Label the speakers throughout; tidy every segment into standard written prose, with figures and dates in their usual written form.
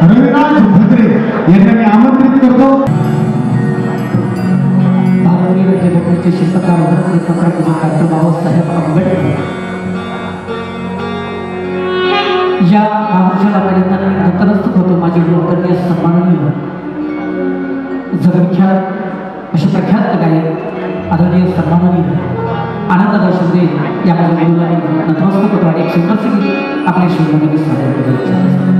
Speaker 1: रविराज भद्रे यांना मी आमंत्रित करतो.
Speaker 2: भारतीय राज्यघटनेचे शिल्पकार डॉक्टर बाबासाहेब आंबेडकर या महाराष्ट्राला पहिल्यांदा नतमस्तक होतो. माझे लोकप्रिय सन्माननीय जगविख्यात असे प्रख्यात गायक आदरणीय सन्माननीय आनंददादा शिंदे या माझ्या मुलाने नतमस्तक होतो आणि एक सुंदरशी गीत आपल्या शिवमध्ये सादर करू इच्छितो.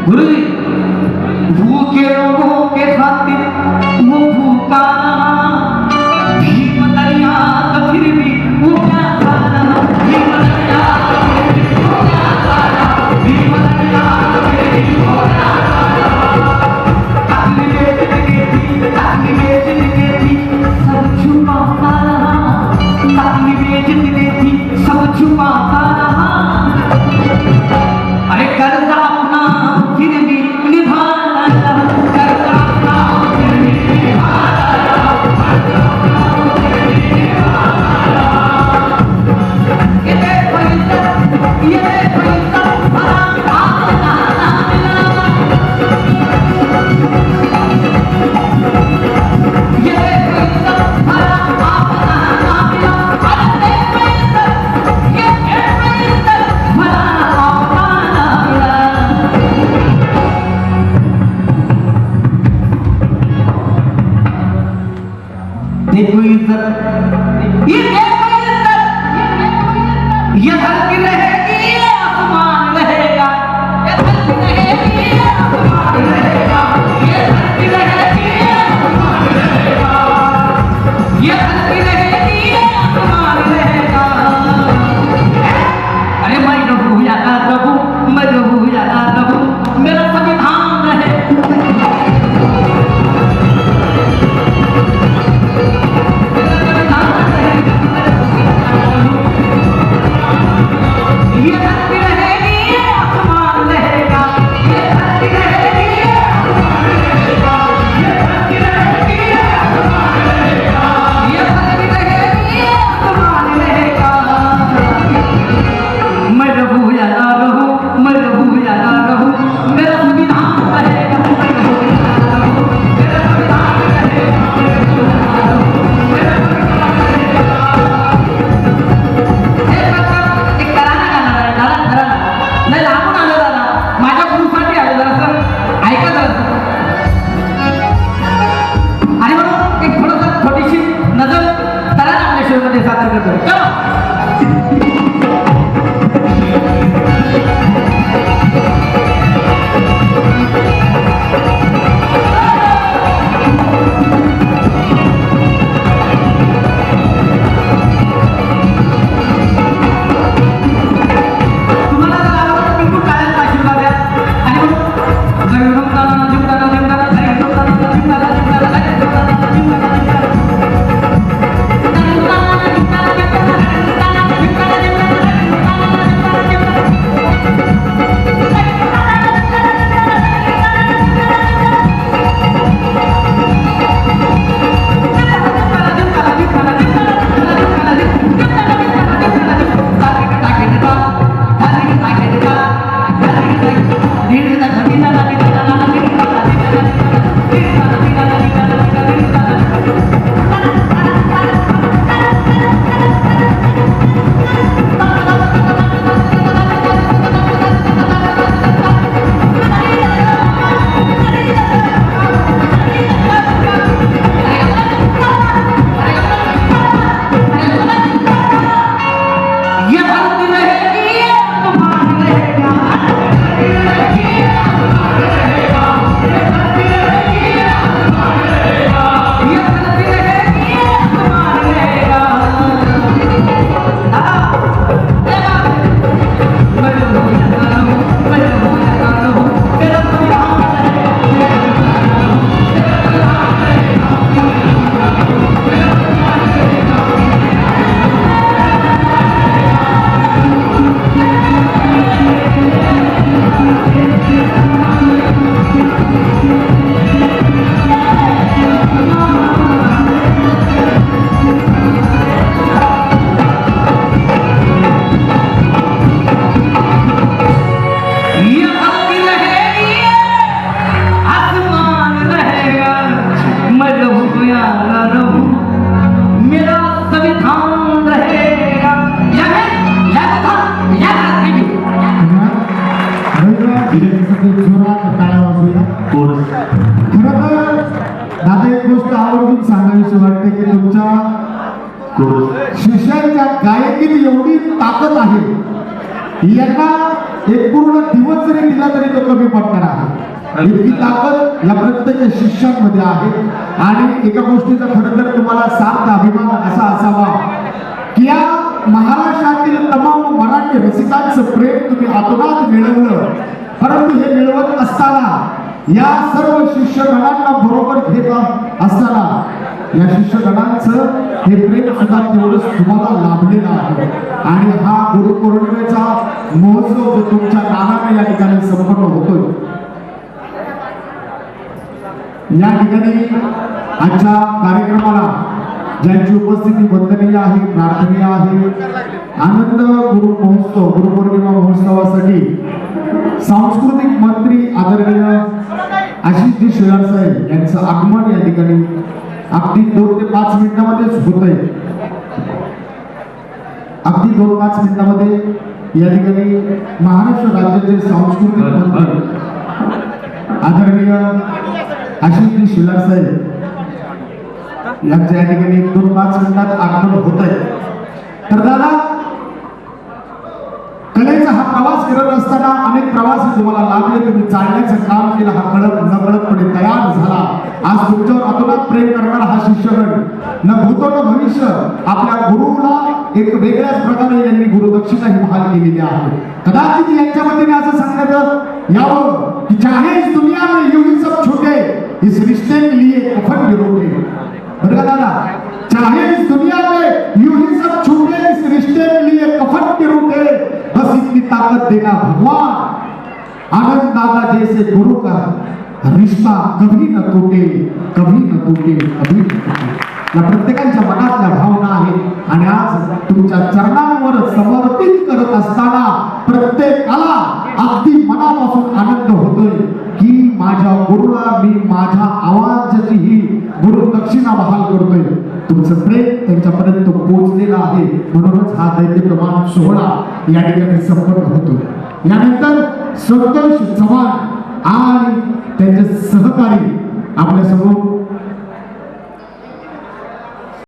Speaker 2: गुरुजी भूखे लोगों के खातिर वो भूखा भीम दरिया तो फिर भी वो क्या खाना भीम दरिया तो फिर भी वो क्या खाना भीम दरिया तो फिर भी वो क्या खाना अगली बेचने की थी सब छुपाता रहा अगली बेचने थी सब छुपाता रहा अरे करता अपना फिर भी निभाना करता अपना फिर भी निभाना ये देखो इज्जत भला आपना ना मिला ये देखो इज्जत भला आपना ना मिला अरे देखो इज्जत ये देखो इज्जत भला आपना ना मिला देखो इज्जत ये देखो इज्जत ये धरती रहेगी ये आसमान रहेगा ये धरती रहेगी ये आसमान रहेगा ये धरती रहेगी ये आसमान रहेगा ये धरती रहेगी ये आसमान रहेगा अरे मैं रहूं या ना रहूं मैं रहूं या ना रहूं मेरा संविधान रहे ये धरती रहेगी ये आसमान रहेगा ये धरती रहेगी ये आसमान रहेगा ये धरती रहेगी ये आसमान रहेगा ये धरती रहेगी ये आसमान रहेगा मैं रहूं या ना रहूं मैं रहूं या ना रहूं मेरा संविधान रहेगा मैं रहूं या ना रहूं मेरा संविधान रहेगा मैं रहूं या ना रहूं मेरा संविधान रहेगा एक कराना गाणं घरात नाही लांबून आलेला ना माझ्या गुरुसाठी आलेला सर ऐका जरा आणि म्हणून एक थोडंसं छोटीशी नजर करा आपल्या शोमध्ये सादर करतो चलो तुम्हाला जर आवडतं बिलकुल कायम आशीर्वाद द्या आणि म्हणून जगदंबाना जिंकताना जिंकताना जगदंबाना जिंकताना जिंकताना जगदंबाना जिंकताना जिंकताना जगदंबाना जिंकताना जिंकताना जगदंबाना जिंकताना जिंकताना
Speaker 1: शिष्यांच्या गायकीत एवढी ताकद आहे, यांना एक पूर्ण दिवस जरी दिला तरी तो कमी पडणार आहे. इतकी ताकद या प्रत्येक शिष्यांमध्ये आहे. आणि एका गोष्टीचा खरं तर तुम्हाला सार्थ अभिमान असा असावा की या महाराष्ट्रातील तमाम मराठी रसिकांचं प्रेम तुम्ही आतोनात मिळवलं. परंतु हे मिळवत असताना या सर्व शिष्यगणांना बरोबर घेत असताना या शिष्यगणांचं हे प्रेम सुद्धा तेवढंच तुम्हाला लाभलेलं आहे. आणि हा गुरुपौर्णिमेचा महोत्सव जो तुमच्या नावाने या ठिकाणी संपन्न होतोय, या ठिकाणी आजच्या कार्यक्रमाला ज्यांची उपस्थिती वंदनीय आहे, प्रार्थनीय आहे, आनंद गुरु महोत्सव गुरुपौर्णिमा महोत्सवासाठी सांस्कृतिक मंत्री आदरणीय आशिषजी शेलार साहेब यांचं आगमन या ठिकाणी अगदी 2 ते 5 मिनिटांमध्येच होत आहे. अगदी 2-5 मिनिटांमध्ये या ठिकाणी महाराष्ट्र राज्याचे सांस्कृतिक मंत्री आदरणीय आशिषजी शेलार साहेब यांच्या या ठिकाणी 2-5 मिनिटात आगमन होत आहे. तर दादा, कलेचा हा प्रवास करत असताना अनेक प्रवासी तुम्हाला लाभले, तुम्ही चालण्याचं काम केलं, हा कळत नकळतपणे तयार झाला. आज तुमच्यावर अतोनात प्रेम करणारा हा शिष्यगण न भूतो न भविष्य आपल्या गुरुला एक वेगळ्याच प्रकारे यांनी गुरुदक्षिणा ही बहाल केलेली आहे. कदाचित यांच्या वतीने असं सांगण्यात यावं की चाहे इस दुनिया में यूं ही सब छूटे, इस रिश्ते के लिए कफन भी रोके. बरं का दादा, चाहे इस दुनिया में यूं ही सब छूटे, इस रिश्ते के लिए कफन भी रोके, बस इतनी ताकत देना भगवान. आनंद दादा जैसे गुरु का रिश्ता कभी न टूटे, कभी न टूटे, कभी न टूटे. या प्रत्येकाच्या मनातल्या भावना आहेत. आणि आज तुमच्या चरणांवर समर्पित करत असताना प्रत्येकाला अगदी मनापासून आनंद होतोय की माझ्या गुरुला मी माझ्या आवाजाची ही गुरु दक्षिणा बहाल करतोय. तुमचं प्रेम त्यांच्यापर्यंत पोहोचलेलं आहे, म्हणूनच हा दैत्यप्रमाण सोहळा या ठिकाणी संपन्न होतो. यानंतर संतोष चव्हाण आणि त्यांचे सहकारी आपल्या समोर